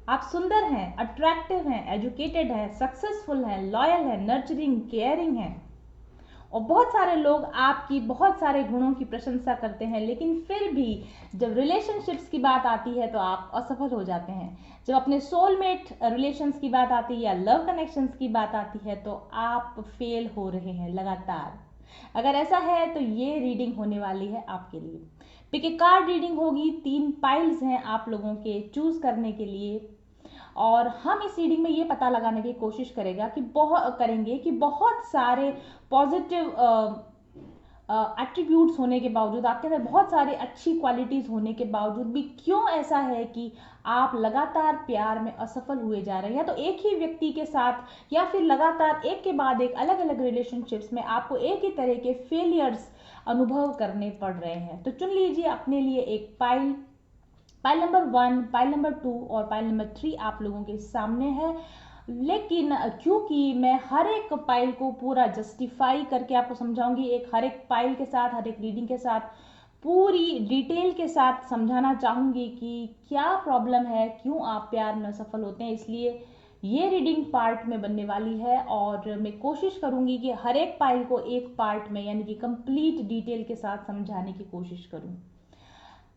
आप सुंदर हैं, अट्रैक्टिव हैं, एजुकेटेड हैं, सक्सेसफुल हैं, लॉयल हैं, नर्चरिंग, केयरिंग हैं। और बहुत सारे लोग आपकी बहुत सारे गुणों की प्रशंसा करते हैं, लेकिन फिर भी जब रिलेशनशिप्स की बात आती है तो आप असफल हो जाते हैं। जब अपने सोलमेट रिलेशंस की बात आती है या लव कनेक्शंस की बात आती है तो आप फेल हो रहे हैं लगातार। अगर ऐसा है तो ये रीडिंग होने वाली है आपके लिए। पिक ए कार्ड रीडिंग होगी, 3 पाइल्स हैं आप लोगों के चूज करने के लिए, और हम इस रीडिंग में ये पता लगाने की कोशिश करेंगे कि बहुत सारे पॉजिटिव एट्रीब्यूट्स होने के बावजूद, आपके अंदर बहुत सारी अच्छी क्वालिटीज़ होने के बावजूद भी क्यों ऐसा है कि आप लगातार प्यार में असफल हुए जा रहे हैं, या तो एक ही व्यक्ति के साथ या फिर लगातार एक के बाद एक अलग अलग रिलेशनशिप्स में आपको एक ही तरह के फेलियर्स अनुभव करने पड़ रहे हैं। तो चुन लीजिए अपने लिए एक पाइल नंबर 1, पाइल नंबर 2 और पाइल नंबर 3 आप लोगों के सामने है। लेकिन क्योंकि मैं हर एक पाइल को पूरा जस्टिफाई करके आपको समझाऊंगी, हर एक पाइल के साथ, हर एक रीडिंग के साथ पूरी डिटेल के साथ समझाना चाहूंगी कि क्या प्रॉब्लम है, क्यों आप प्यार में सफल होते हैं, इसलिए ये रीडिंग पार्ट में बनने वाली है। और मैं कोशिश करूंगी कि हर एक पाइल को एक पार्ट में यानी कि कंप्लीट डिटेल के साथ समझाने की कोशिश करूं।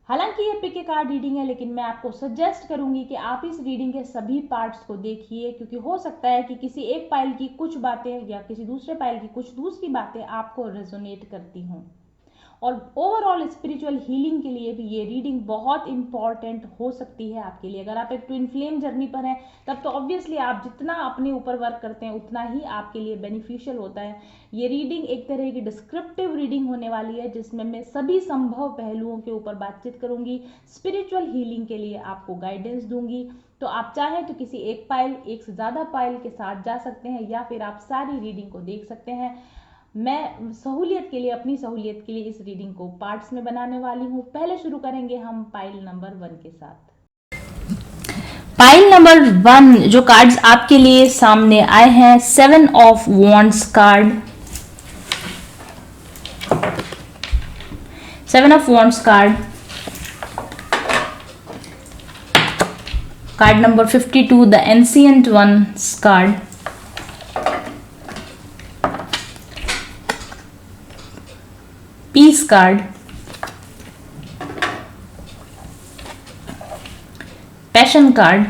हालांकि ये पिक ए कार्ड रीडिंग है, लेकिन मैं आपको सजेस्ट करूंगी कि आप इस रीडिंग के सभी पार्ट्स को देखिए, क्योंकि हो सकता है कि किसी एक पाइल की कुछ बातें या किसी दूसरे पाइल की कुछ दूसरी बातें आपको रेजोनेट करती हों। और ओवरऑल स्पिरिचुअल हीलिंग के लिए भी ये रीडिंग बहुत इंपॉर्टेंट हो सकती है आपके लिए। अगर आप एक ट्विन फ्लेम जर्नी पर हैं तब तो ऑब्वियसली आप जितना अपने ऊपर वर्क करते हैं उतना ही आपके लिए बेनिफिशियल होता है। ये रीडिंग एक तरह की डिस्क्रिप्टिव रीडिंग होने वाली है, जिसमें मैं सभी संभव पहलुओं के ऊपर बातचीत करूंगी, स्पिरिचुअल हीलिंग के लिए आपको गाइडेंस दूंगी। तो आप चाहें तो किसी एक पाइल, एक से ज़्यादा पाइल के साथ जा सकते हैं, या फिर आप सारी रीडिंग को देख सकते हैं। मैं सहूलियत के लिए, अपनी सहूलियत के लिए इस रीडिंग को पार्ट्स में बनाने वाली हूँ। पहले शुरू करेंगे हम पाइल नंबर 1 के साथ। पाइल नंबर 1 जो कार्ड्स आपके लिए सामने आए हैं, 7 of wands card, 7 of wands card, card number 52 the ancient ones card, peace card, passion card,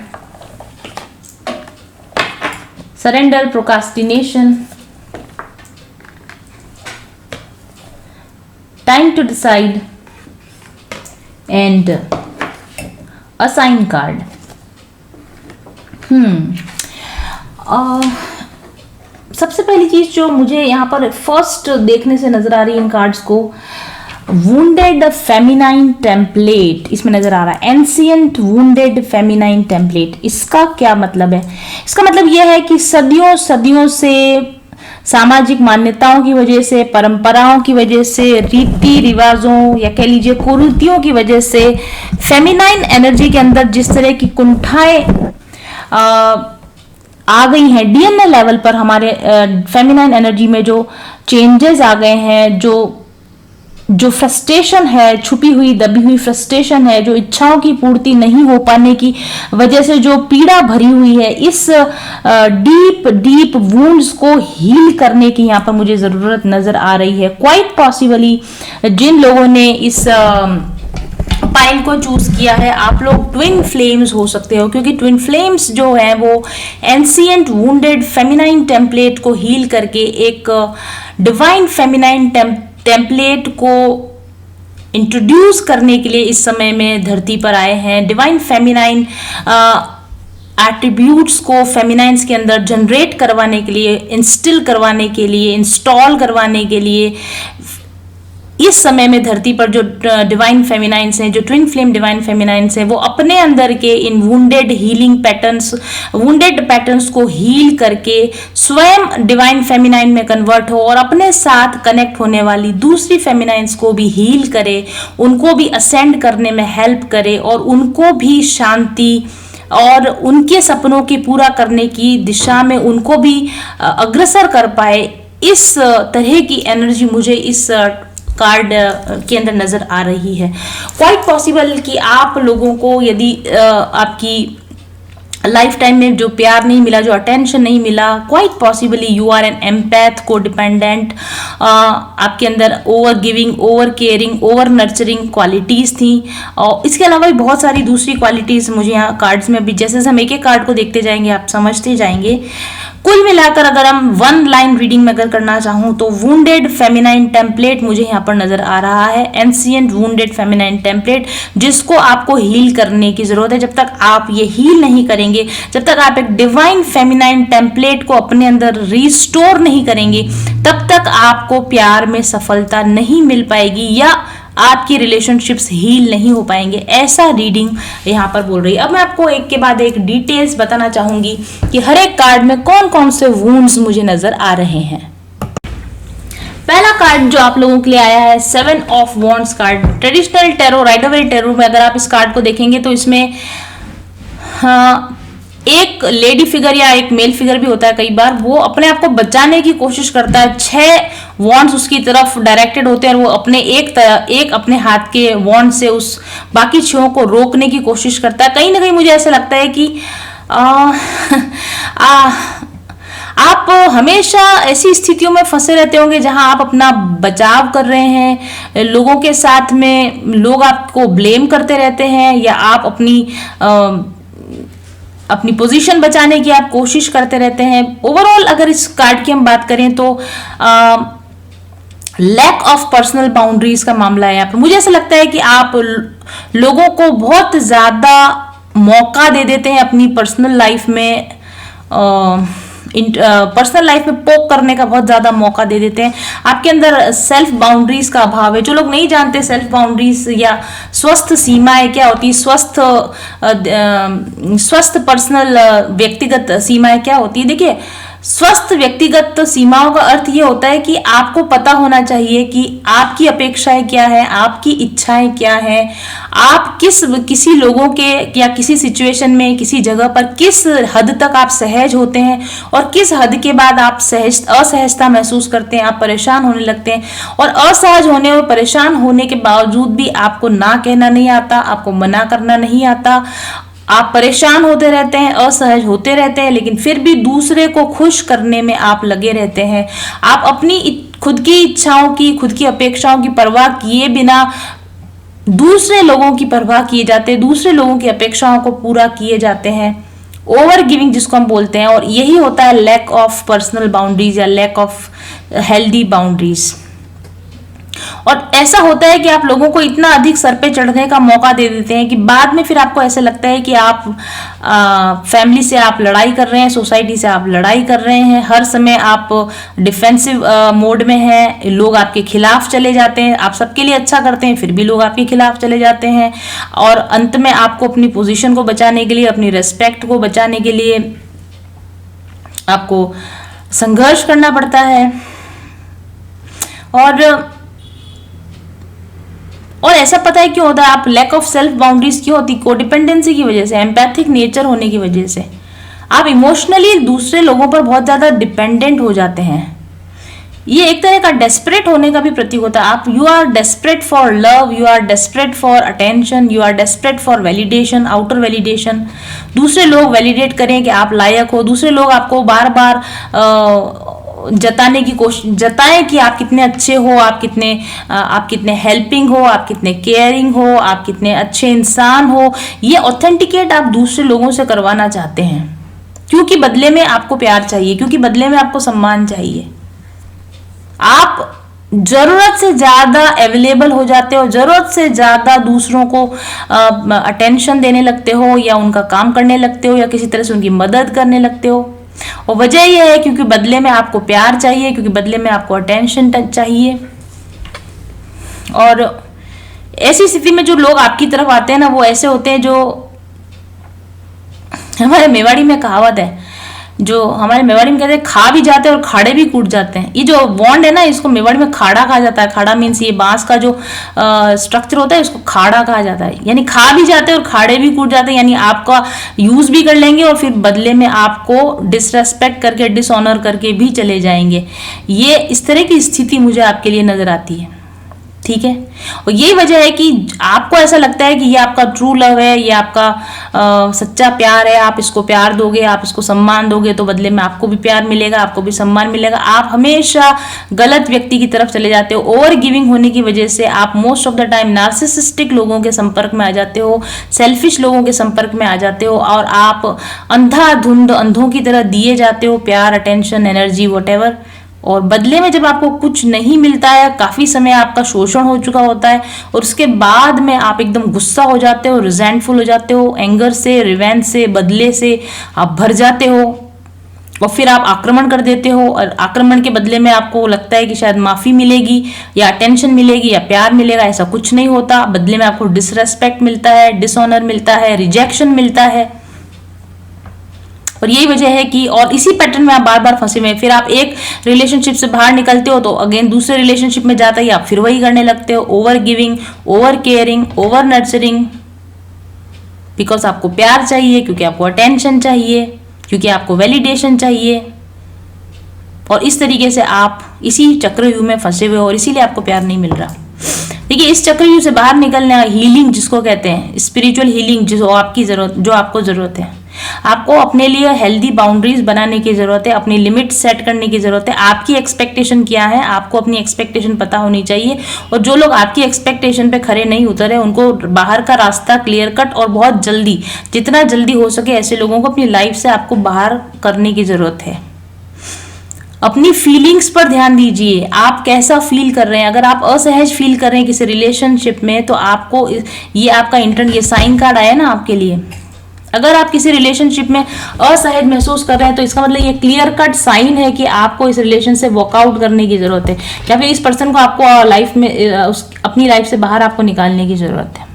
surrender, procrastination, time to decide and assign card. सबसे पहली चीज जो मुझे यहाँ पर फर्स्ट देखने से नजर आ रही है इन कार्ड्स को, वुंडेड फेमिनाइन टेम्पलेट इसमें नजर आ रहा है। एंशिएंट वुंडेड फेमिनाइन टेम्पलेट, इसका क्या मतलब है? इसका मतलब यह है कि सदियों सदियों से सामाजिक मान्यताओं की वजह से, परंपराओं की वजह से, रीति रिवाजों या कह लीजिए कुरीतियों की वजह से फेमिनाइन एनर्जी के अंदर जिस तरह की कुंठाएं आ गई हैं, डीएनए लेवल पर हमारे फेमिनाइन एनर्जी में जो चेंजेस आ गए हैं, जो फ्रस्ट्रेशन है, छुपी हुई दबी हुई फ्रस्ट्रेशन है, जो इच्छाओं की पूर्ति नहीं हो पाने की वजह से जो पीड़ा भरी हुई है, इस डीप डीप वुंड्स को हील करने की यहाँ पर मुझे जरूरत नजर आ रही है। क्वाइट पॉसिबली जिन लोगों ने इस पाइल को चूज किया है, आप लोग ट्विन फ्लेम्स हो सकते हो, क्योंकि ट्विन फ्लेम्स जो है वो एंशिएंट वुंडेड फेमिनाइन टेम्पलेट को हील करके एक डिवाइन फेमिनाइन टेम्पलेट को इंट्रोड्यूस करने के लिए इस समय में धरती पर आए हैं। डिवाइन फेमिनाइन एट्रीब्यूट्स को फेमिनाइन्स के अंदर जनरेट करवाने के लिए, इंस्टिल करवाने के लिए, इंस्टॉल करवाने के लिए इस समय में धरती पर जो डिवाइन फेमिनाइन्स हैं, जो ट्विन फ्लेम डिवाइन फेमिनाइन्स हैं, वो अपने अंदर के इन wounded healing patterns, wounded patterns को हील करके स्वयं डिवाइन फेमिनाइन में कन्वर्ट हो और अपने साथ कनेक्ट होने वाली दूसरी फेमिनाइन्स को भी हील करे, उनको भी असेंड करने में हेल्प करे और उनको भी शांति और उनके सपनों के पूरा करने की दिशा में उनको भी अग्रसर कर पाए। इस तरह की एनर्जी मुझे इस कार्ड के अंदर नजर आ रही है। क्वाइट पॉसिबल कि आप लोगों को यदि आपकी लाइफ टाइम में जो प्यार नहीं मिला, जो अटेंशन नहीं मिला, quite possibly you are an empath, codependent, आपके अंदर over giving, over caring, over nurturing qualities थी। और इसके अलावा भी बहुत सारी दूसरी क्वालिटीज़ मुझे यहाँ कार्ड्स में अभी जैसे हम एक एक कार्ड को देखते जाएंगे आप समझते जाएंगे। कुल मिलाकर अगर हम वन लाइन रीडिंग में अगर करना चाहूँ तो वुंडेड फेमिनाइन टेम्पलेट मुझे यहाँ पर नजर आ रहा है, एंशिएंट वुंडेड फेमिनाइन टेम्पलेट, जिसको आपको हील करने की जरूरत है। जब तक आप ये हील नहीं करेंगे, जब तक आप एक डिवाइन फेमिनाइन टेम्पलेट को अपने अंदर रिस्टोर नहीं करेंगे, तब तक आपको प्यार में सफलता नहीं मिल पाएगी या आपकी रिलेशनशिप्स हील नहीं हो पाएंगे, ऐसा रीडिंग यहाँ पर बोल रही है। अब मैं आपको एक के बाद एक डिटेल्स बताना चाहूंगी कि हर एक कार्ड में कौन कौन से वुंड्स मुझे नजर आ रहे हैं। पहला कार्ड जो आप लोगों के लिए आया है 7 of wands card, traditional tarot, Rider Waite tarot में अगर आप इस कार्ड को देखेंगे तो इसमें एक लेडी फिगर या एक मेल फिगर भी होता है, कई बार वो अपने आप को बचाने की कोशिश करता है, 6 वॉन्ड्स उसकी तरफ डायरेक्टेड होते हैं और वो अपने एक अपने हाथ के वॉन्ड से उस बाकी 6 को रोकने की कोशिश करता है। कहीं ना कहीं मुझे ऐसा लगता है कि आप हमेशा ऐसी स्थितियों में फंसे रहते होंगे जहां आप अपना बचाव कर रहे हैं, लोगों के साथ में लोग आपको ब्लेम करते रहते हैं या आप अपनी पोजीशन बचाने की आप कोशिश करते रहते हैं। ओवरऑल अगर इस कार्ड की हम बात करें तो लैक ऑफ पर्सनल बाउंड्रीज का मामला है यहाँ पर। मुझे ऐसा लगता है कि आप लोगों को बहुत ज्यादा मौका दे देते हैं अपनी पर्सनल लाइफ में, पर्सनल लाइफ में पोक करने का बहुत ज्यादा मौका दे देते हैं। आपके अंदर सेल्फ बाउंड्रीज का अभाव है। जो लोग नहीं जानते सेल्फ बाउंड्रीज या स्वस्थ सीमाएं क्या होती, स्वस्थ पर्सनल व्यक्तिगत सीमाएं क्या होती है, देखिए स्वस्थ व्यक्तिगत सीमाओं का अर्थ ये होता है कि आपको पता होना चाहिए कि आपकी अपेक्षाएं क्या है, आपकी इच्छाएं क्या है, आप किसी लोगों के या किसी सिचुएशन में किसी जगह पर किस हद तक आप सहज होते हैं और किस हद के बाद आप असहजता महसूस करते हैं, आप परेशान होने लगते हैं। और असहज होने और परेशान होने के बावजूद भी आपको ना कहना नहीं आता, आपको मना करना नहीं आता, आप परेशान होते रहते हैं, असहज होते रहते हैं, लेकिन फिर भी दूसरे को खुश करने में आप लगे रहते हैं। आप अपनी खुद की इच्छाओं की, खुद की अपेक्षाओं की परवाह किए बिना दूसरे लोगों की परवाह किए जाते हैं, दूसरे लोगों की अपेक्षाओं को पूरा किए जाते हैं। ओवर गिविंग जिसको हम बोलते हैं, और यही होता है लैक ऑफ पर्सनल बाउंड्रीज या लैक ऑफ हेल्दी बाउंड्रीज। और ऐसा होता है कि आप लोगों को इतना अधिक सर पे चढ़ने का मौका दे देते हैं कि बाद में फिर आपको ऐसा लगता है कि आप फैमिली से आप लड़ाई कर रहे हैं, सोसाइटी से आप लड़ाई कर रहे हैं, हर समय आप डिफेंसिव मोड में हैं, लोग आपके खिलाफ चले जाते हैं, आप सबके लिए अच्छा करते हैं फिर भी लोग आपके खिलाफ चले जाते हैं, और अंत में आपको अपनी पोजीशन को बचाने के लिए, अपनी रेस्पेक्ट को बचाने के लिए आपको संघर्ष करना पड़ता है। और ऐसा पता है क्यों होता है? आप लैक ऑफ सेल्फ बाउंड्रीज क्यों होती? कोडिपेंडेंसी की वजह से, एम्पैथिक नेचर होने की वजह से आप इमोशनली दूसरे लोगों पर बहुत ज्यादा डिपेंडेंट हो जाते हैं। ये एक तरह का डेस्परेट होने का भी प्रतीक होता है। आप you are desperate for love, you are desperate for attention, you are desperate for validation, outer validation. दूसरे लोग वैलिडेट करें कि आप लायक हो, दूसरे लोग आपको बार बार जताने की कोशिश जताएं कि आप कितने अच्छे हो, आप कितने हेल्पिंग हो, आप कितने केयरिंग हो, आप कितने अच्छे इंसान हो। ये ऑथेंटिकेट आप दूसरे लोगों से करवाना चाहते हैं, क्योंकि बदले में आपको प्यार चाहिए, क्योंकि बदले में आपको सम्मान चाहिए। आप जरूरत से ज्यादा अवेलेबल हो जाते हो, जरूरत से ज्यादा दूसरों को अटेंशन देने लगते हो, या उनका काम करने लगते हो, या किसी तरह से उनकी मदद करने लगते हो। और वजह यह है क्योंकि बदले में आपको प्यार चाहिए, क्योंकि बदले में आपको अटेंशन चाहिए। और ऐसी स्थिति में जो लोग आपकी तरफ आते हैं ना, वो ऐसे होते हैं जो, हमारे मेवाड़ी में कहावत है, जो हमारे मेवाड़ी में कहते हैं खा भी जाते हैं और खाड़े भी कूट जाते हैं। ये जो बॉन्ड है ना, इसको मेवाड़ी में खाड़ा कहा जाता है। खाड़ा मीन्स ये बांस का जो स्ट्रक्चर होता है, इसको खाड़ा कहा जाता है। यानी खा भी जाते हैं और खाड़े भी कूट जाते हैं, यानी आपका यूज भी कर लेंगे और फिर बदले में आपको डिसरेस्पेक्ट करके, डिसऑनर करके भी चले जाएंगे। ये इस तरह की स्थिति मुझे आपके लिए नजर आती है। ठीक है। और यही वजह है कि आपको ऐसा लगता है कि ये आपका ट्रू लव है, ये आपका सच्चा प्यार है, आप इसको प्यार दोगे, आप इसको सम्मान दोगे तो बदले में आपको भी प्यार मिलेगा, आपको भी सम्मान मिलेगा। आप हमेशा गलत व्यक्ति की तरफ चले जाते हो। ओवर गिविंग होने की वजह से आप most of the time narcissistic लोगों के संपर्क में आ जाते हो, सेल्फिश लोगों के संपर्क में आ जाते हो, और आप अंधाधुंध अंधों की तरह दिए जाते हो प्यार, अटेंशन, एनर्जी, वॉटेवर। और बदले में जब आपको कुछ नहीं मिलता है, काफी समय आपका शोषण हो चुका होता है, और उसके बाद में आप एकदम गुस्सा हो जाते हो, रिजेंटफुल हो जाते हो, एंगर से, रिवेंज से, बदले से आप भर जाते हो, और फिर आप आक्रमण कर देते हो। और आक्रमण के बदले में आपको लगता है कि शायद माफी मिलेगी या अटेंशन मिलेगी या प्यार मिलेगा। ऐसा कुछ नहीं होता। बदले में आपको डिसरेस्पेक्ट मिलता है, डिसऑनर मिलता है, रिजेक्शन मिलता है। और यही वजह है कि, और इसी पैटर्न में आप बार बार फंसे हुए। फिर आप एक रिलेशनशिप से बाहर निकलते हो तो अगेन दूसरे रिलेशनशिप में जाता ही आप फिर वही करने लगते हो, over giving, over caring, over nurturing, because आपको प्यार चाहिए, क्योंकि आपको अटेंशन चाहिए, क्योंकि आपको वैलिडेशन चाहिए। और इस तरीके से आप इसी चक्रव्यूह में फंसे हुए हो, और इसीलिए आपको प्यार नहीं मिल रहा। देखिए, इस चक्रव्यूह से बाहर निकलना, हीलिंग जिसको कहते हैं, स्पिरिचुअल हीलिंग, जो आपको जरूरत है, आपको अपने लिए हेल्दी बाउंड्रीज बनाने की जरूरत है, अपनी लिमिट सेट करने की जरूरत है। आपकी एक्सपेक्टेशन क्या है, आपको अपनी एक्सपेक्टेशन पता होनी चाहिए। और जो लोग आपकी एक्सपेक्टेशन पे खरे नहीं उतरे, उनको बाहर का रास्ता क्लियर कट और बहुत जल्दी, जितना जल्दी हो सके, ऐसे लोगों को अपनी लाइफ से आपको बाहर करने की जरूरत है। अपनी फीलिंग्स पर ध्यान दीजिए, आप कैसा फील कर रहे हैं। अगर आप असहज फील कर रहे हैं किसी रिलेशनशिप में, तो आपको ये आपका ये साइन कार्ड आया ना आपके लिए। अगर आप किसी रिलेशनशिप में असहज महसूस कर रहे हैं, तो इसका मतलब ये क्लियर कट साइन है कि आपको इस रिलेशन से वॉकआउट करने की जरूरत है, या फिर इस पर्सन को आपको लाइफ में अपनी लाइफ से बाहर आपको निकालने की जरूरत है।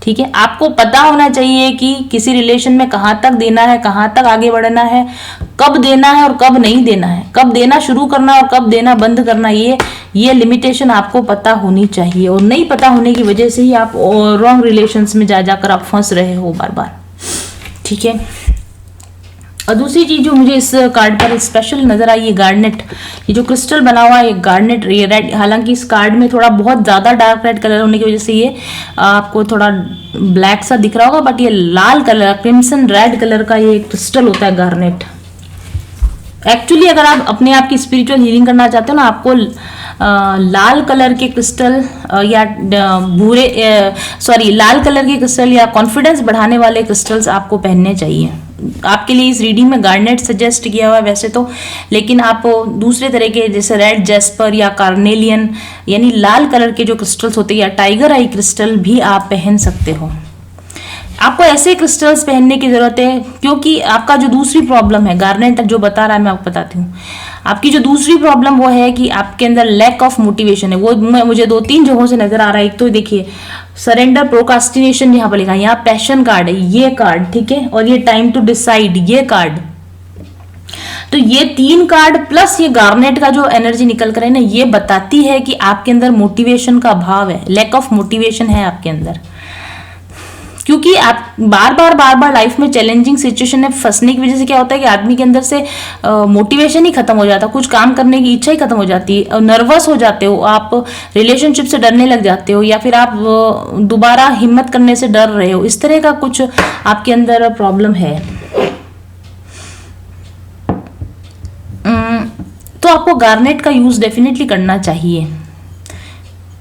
ठीक है, आपको पता होना चाहिए कि किसी रिलेशन में कहां तक देना है, कहां तक आगे बढ़ना है, कब देना है और कब नहीं देना है, कब देना शुरू करना और कब देना बंद करना, ये लिमिटेशन आपको पता होनी चाहिए। और नहीं पता होने की वजह से ही आप रॉन्ग रिलेशंस में जाकर आप फंस रहे हो बार बार। ठीक है, और दूसरी चीज जो मुझे इस कार्ड पर स्पेशल नजर आई, ये गार्नेट, ये जो क्रिस्टल बना हुआ है, ये गार्नेट, ये रेड, हालांकि इस कार्ड में थोड़ा बहुत ज्यादा डार्क रेड कलर होने की वजह से ये आपको थोड़ा ब्लैक सा दिख रहा होगा, बट ये लाल कलर, क्रिम्सन रेड कलर का ये क्रिस्टल होता है गार्नेट। एक्चुअली अगर आप अपने आप की स्पिरिचुअल हीलिंग करना चाहते हो ना, आपको लाल कलर के क्रिस्टल या लाल कलर के क्रिस्टल या कॉन्फिडेंस बढ़ाने वाले क्रिस्टल्स आपको पहनने चाहिए। आपके लिए इस रीडिंग में गार्नेट सजेस्ट किया हुआ है वैसे तो, लेकिन आप दूसरे तरह के जैसे रेड जेस्पर या कार्नेलियन, यानी लाल कलर के जो क्रिस्टल्स होते हैं, या टाइगर आई क्रिस्टल भी आप पहन सकते हो। आपको ऐसे क्रिस्टल्स पहनने की जरूरत है, क्योंकि आपका जो दूसरी प्रॉब्लम है, गार्नेट जो बता रहा है मैं आपको बताती हूँ, आपकी जो दूसरी प्रॉब्लम वो है कि आपके अंदर लैक ऑफ मोटिवेशन है। वो मुझे 2-3 जगहों से नजर आ रहा है। एक तो देखिए, सरेंडर, प्रोकास्टिनेशन यहाँ पर लिखा है, यहाँ पैशन कार्ड है, ये कार्ड, ठीक है, और ये टाइम टू डिसाइड, ये कार्ड। तो ये 3 कार्ड प्लस ये गार्नेट का जो एनर्जी निकल कर है ना, ये बताती है कि आपके अंदर मोटिवेशन का अभाव है, लैक ऑफ मोटिवेशन है आपके अंदर। क्योंकि आप बार बार लाइफ में चैलेंजिंग सिचुएशन में फंसने की वजह से क्या होता है कि आदमी के अंदर से मोटिवेशन ही खत्म हो जाता है, कुछ काम करने की इच्छा ही खत्म हो जाती है, नर्वस हो जाते हो आप, रिलेशनशिप से डरने लग जाते हो, या फिर आप दोबारा हिम्मत करने से डर रहे हो। इस तरह का कुछ आपके अंदर प्रॉब्लम है। तो आपको गार्नेट का यूज डेफिनेटली करना चाहिए।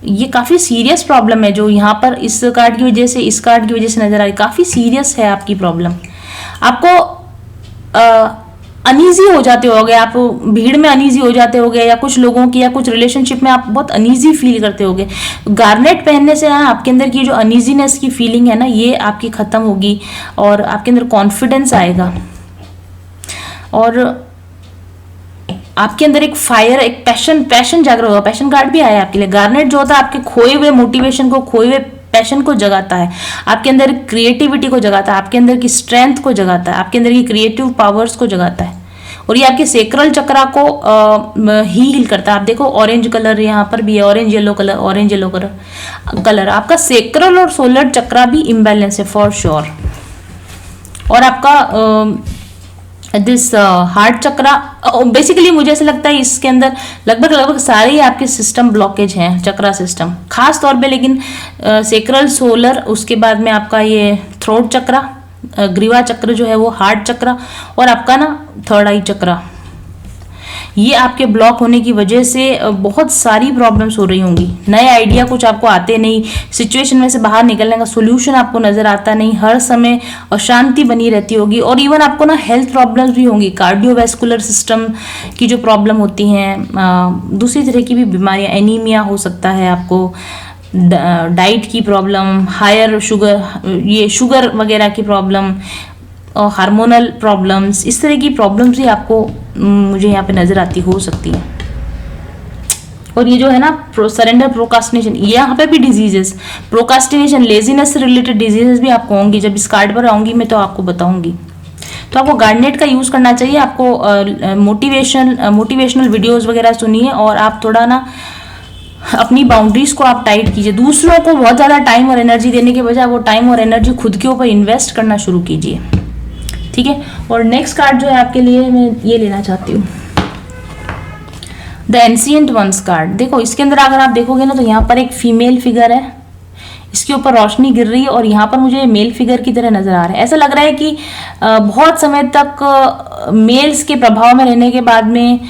ये काफी सीरियस प्रॉब्लम है जो यहाँ पर इस कार्ड की वजह से, इस कार्ड की वजह से नजर आ रही, काफी सीरियस है आपकी प्रॉब्लम। आपको अनईजी हो जाते होगे, आप भीड़ में अनईजी हो जाते होगे, या कुछ लोगों की या कुछ रिलेशनशिप में आप बहुत अनईजी फील करते होगे। गार्नेट पहनने से आपके अंदर की जो अनईजीनेस की फीलिंग है ना, ये आपकी खत्म होगी और आपके अंदर कॉन्फिडेंस आएगा, और आपके अंदर एक फायर, एक पैशन जागरूक होगा। पैशन कार्ड भी आया आपके लिए। गार्नेट जो होता है आपके खोए हुए मोटिवेशन को, खोए हुए पैशन को जगाता है, आपके अंदर क्रिएटिविटी को जगाता है, आपके अंदर की स्ट्रेंथ को जगाता है, आपके अंदर की क्रिएटिव पावर्स को जगाता है, और ये आपके सेक्रल चक्रा को हील करता है। आप देखो ऑरेंज कलर यहाँ पर भी है, ऑरेंज येलो कलर आपका सेक्रल और सोलर चक्रा भी इम्बैलेंस है फॉर श्योर। और आपका दिस हार्ट चक्रा। बेसिकली मुझे ऐसा लगता है इसके अंदर लगभग लगभग सारे ही आपके सिस्टम ब्लॉकेज हैं, चक्रा सिस्टम खास तौर पे, लेकिन सेक्रल, सोलर, उसके बाद में आपका ये थ्रोट चक्रा, ग्रीवा चक्र जो है वो हार्ट चक्रा, और आपका ना थर्ड आई चक्रा, ये आपके ब्लॉक होने की वजह से बहुत सारी प्रॉब्लम्स हो रही होंगी। नए आइडिया कुछ आपको आते नहीं, सिचुएशन में से बाहर निकलने का सोल्यूशन आपको नजर आता नहीं, हर समय अशांति बनी रहती होगी, और इवन आपको ना हेल्थ प्रॉब्लम्स भी होंगी, कार्डियोवैस्कुलर सिस्टम की जो प्रॉब्लम होती हैं, दूसरी तरह की भी बीमारियां, एनीमिया हो सकता है आपको, डाइट की प्रॉब्लम, हायर शुगर, ये शुगर वगैरह की प्रॉब्लम, और हार्मोनल प्रॉब्लम्स, इस तरह की प्रॉब्लम्स ही आपको मुझे यहाँ पे नजर आती हो सकती है। और ये जो है ना सरेंडर प्रोकास्टिनेशन, यहाँ पे भी डिजीजेस, प्रोकास्टिनेशन, लेजीनेस से रिलेटेड डिजीजेस भी आपको होंगी। जब इस कार्ड पर आऊंगी मैं तो आपको बताऊंगी। तो आपको गार्डनेट का यूज करना चाहिए। आपको मोटिवेशनल वीडियोस वगैरह सुनिए, और आप थोड़ा ना अपनी बाउंड्रीज को आप टाइट कीजिए। दूसरों को बहुत ज़्यादा टाइम और एनर्जी देने के बजाय वो टाइम और एनर्जी खुद के ऊपर इन्वेस्ट करना शुरू कीजिए, ठीक है। और नेक्स्ट कार्ड जो है आपके लिए मैं ये लेना चाहती हूँ, द एंशिएंट वंस कार्ड। देखो इसके अंदर अगर आप देखोगे ना तो यहाँ पर एक फीमेल फिगर है, इसके ऊपर रोशनी गिर रही है, और यहाँ पर मुझे मेल फिगर की तरह नजर आ रहा है। ऐसा लग रहा है कि बहुत समय तक मेल्स के प्रभाव में रहने के बाद में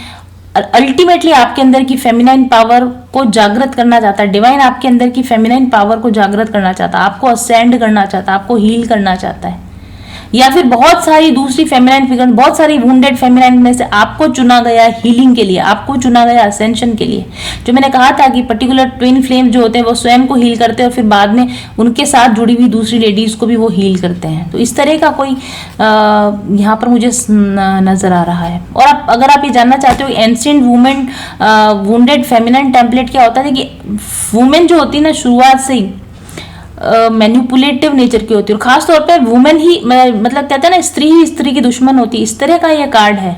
अल्टीमेटली आपके अंदर की फेमिनाइन पावर को जागृत करना चाहता है। डिवाइन आपके अंदर की फेमिनाइन पावर को जागृत करना चाहता है, आपको असेंड करना चाहता है, आपको हील करना चाहता है। या फिर बहुत सारी दूसरी फेमिनाइन फिगर, बहुत सारी वुंडेड फेमिनाइन में से आपको चुना गया हीलिंग के लिए, आपको चुना गया असेंशन के लिए। जो मैंने कहा था कि पर्टिकुलर ट्विन फ्लेम जो होते हैं वो स्वयं को हील करते हैं, और फिर बाद में उनके साथ जुड़ी हुई दूसरी लेडीज को भी वो हील करते हैं। तो इस तरह का कोई यहाँ पर मुझे नजर आ रहा है। और आप अगर आप ये जानना चाहते हो ancient women wounded feminine template क्या होता है, कि वुमेन जो होती है ना शुरुआत से ही मैनिपुलेटिव नेचर की होती है, और खास तौर पे वुमेन ही, मतलब कहते हैं ना स्त्री ही स्त्री की दुश्मन होती है, इस तरह का ये कार्ड है।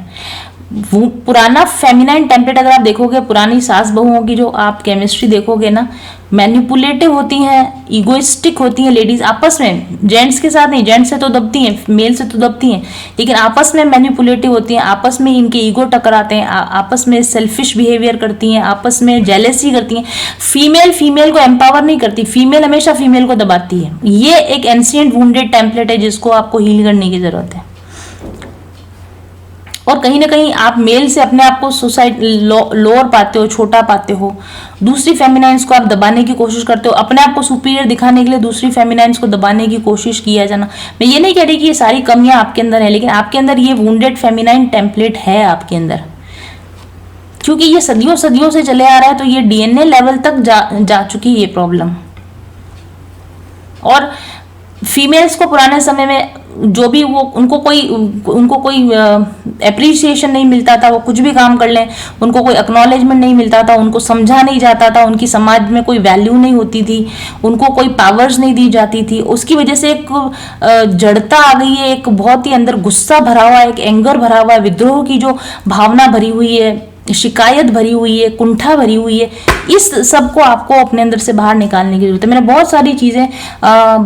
वो पुराना फेमिनाइन टेम्पलेट अगर आप देखोगे, पुरानी सास बहुओं की जो आप केमिस्ट्री देखोगे ना, मैनिपुलेटिव होती हैं, इगोइस्टिक होती हैं लेडीज आपस में, जेंट्स के साथ नहीं, जेंट्स से तो दबती हैं, मेल से तो दबती हैं, लेकिन आपस में मैनिपुलेटिव होती हैं, आपस में इनके ईगो टकराते हैं, आपस में सेल्फिश बिहेवियर करती हैं, आपस में जेलेसी करती हैं। फीमेल को एम्पावर नहीं करती, फीमेल हमेशा फीमेल को दबाती है। ये एक एंशिएंट वुंडेड टेम्पलेट है जिसको आपको हील करने की जरूरत है। और कहीं ना कहीं आप मेल से अपने आप को लोअर पाते हो, छोटा पाते हो, दूसरी फेमिनाइंस को आप दबाने की कोशिश करते हो, अपने आप को सुपीरियर दिखाने के लिए दूसरी फेमिनाइंस को दबाने की कोशिश किया जाना। मैं ये नहीं कह रही कि ये सारी कमियां आपके अंदर है, लेकिन आपके अंदर ये वुंडेड फेमिनाइन टेम्पलेट है आपके अंदर, क्योंकि ये सदियों सदियों से चले आ रहा है, तो ये डीएनए लेवल तक जा चुकी ये प्रॉब्लम। और फीमेल्स को पुराने समय में जो भी वो उनको कोई एप्रिसिएशन नहीं मिलता था, वो कुछ भी काम कर लें, उनको कोई एक्नॉलेजमेंट नहीं मिलता था, उनको समझा नहीं जाता था, उनकी समाज में कोई वैल्यू नहीं होती थी, उनको कोई पावर्स नहीं दी जाती थी। उसकी वजह से एक जड़ता आ गई है, एक बहुत ही अंदर गुस्सा भरा हुआ है, एक एंगर भरा हुआ है, विद्रोह की जो भावना भरी हुई है, शिकायत भरी हुई है, कुंठा भरी हुई है। इस सब को आपको अपने अंदर से बाहर निकालने की जरूरत है। मैंने बहुत सारी चीजें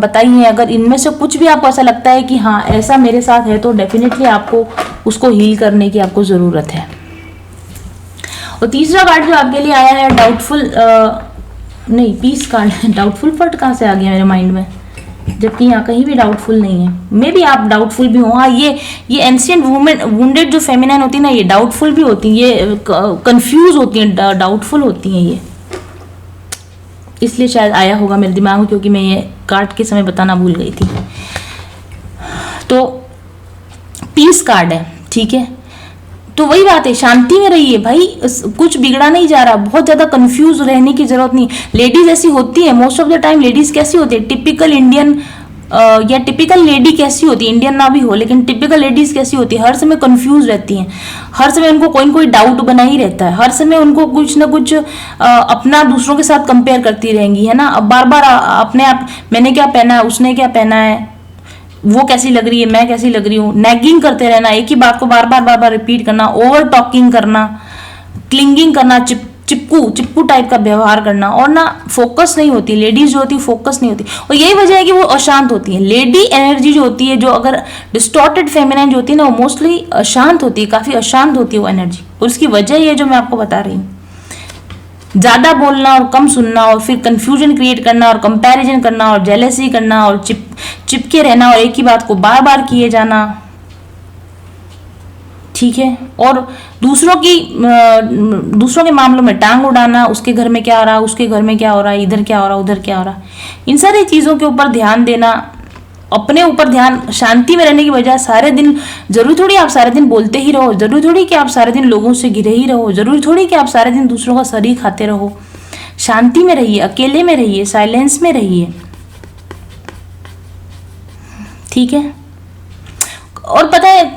बताई हैं, अगर इनमें से कुछ भी आपको ऐसा लगता है कि हाँ ऐसा मेरे साथ है, तो डेफिनेटली आपको उसको हील करने की आपको जरूरत है। और तीसरा कार्ड जो आपके लिए आया है डाउटफुल, नहीं पीस कार्ड, डाउटफुल फट कहाँ से आ गया मेरे माइंड में, जबकि यहाँ कहीं भी डाउटफुल नहीं है। मे भी आप डाउटफुल भी हो। हाँ ये एंशिएंट वुमेन वुंडेड जो फेमिनाइन होती है ना, ये डाउटफुल भी होती है, ये कंफ्यूज होती है, डाउटफुल होती हैं ये, इसलिए शायद आया होगा मेरे दिमाग में, क्योंकि मैं ये कार्ड के समय बताना भूल गई थी। तो पीस कार्ड है, ठीक है। तो वही बात है, शांति में रहिए भाई, कुछ बिगड़ा नहीं जा रहा, बहुत ज्यादा कंफ्यूज रहने की जरूरत नहीं। लेडीज ऐसी होती है most of the time, ladies कैसी होती है, टिपिकल इंडियन या टिपिकल लेडी कैसी होती है, इंडियन ना भी हो लेकिन टिपिकल लेडीज कैसी होती है, हर समय कंफ्यूज रहती हैं, हर समय उनको कोई ना कोई डाउट बना ही रहता है, हर समय उनको कुछ ना कुछ अपना दूसरों के साथ कंपेयर करती रहेंगी, है ना। अब बार बार अपने आप, मैंने क्या पहना है, उसने क्या पहना है, वो कैसी लग रही है, मैं कैसी लग रही हूँ, नैगिंग करते रहना, एक ही बात को बार बार रिपीट करना, ओवर टॉकिंग करना, क्लिंगिंग करना, चिपकू टाइप का व्यवहार करना, और ना फोकस नहीं होती लेडीज जो होती है, फोकस नहीं होती, और यही वजह है कि वो अशांत होती है। लेडी एनर्जी जो होती है, जो अगर डिस्टॉर्टेड फेमिनाइन जो होती है ना, वो मोस्टली अशांत होती है, काफी अशांत होती है वो एनर्जी, और उसकी वजह ये जो मैं आपको बता रही हूँ, ज्यादा बोलना और कम सुनना, और फिर कंफ्यूजन क्रिएट करना और कंपैरिजन करना और जेलसी करना और चिपके रहना और एक ही बात को बार बार किए जाना, ठीक है, और दूसरों के मामलों में टांग उड़ाना, उसके घर में क्या हो रहा है, उसके घर में क्या हो रहा है, इधर क्या हो रहा है, उधर क्या हो रहा है, इन सारी चीजों के ऊपर ध्यान देना, अपने ऊपर ध्यान, शांति में रहने की बजाय सारे दिन, जरूरी थोड़ी आप सारे दिन बोलते ही रहो, जरूरी थोड़ी कि आप सारे दिन लोगों से घिरे ही रहो, जरूरी थोड़ी कि आप सारे दिन दूसरों का सर ही खाते रहो। शांति में रहिए, अकेले में रहिए, साइलेंस में रहिए, ठीक है। और पता है,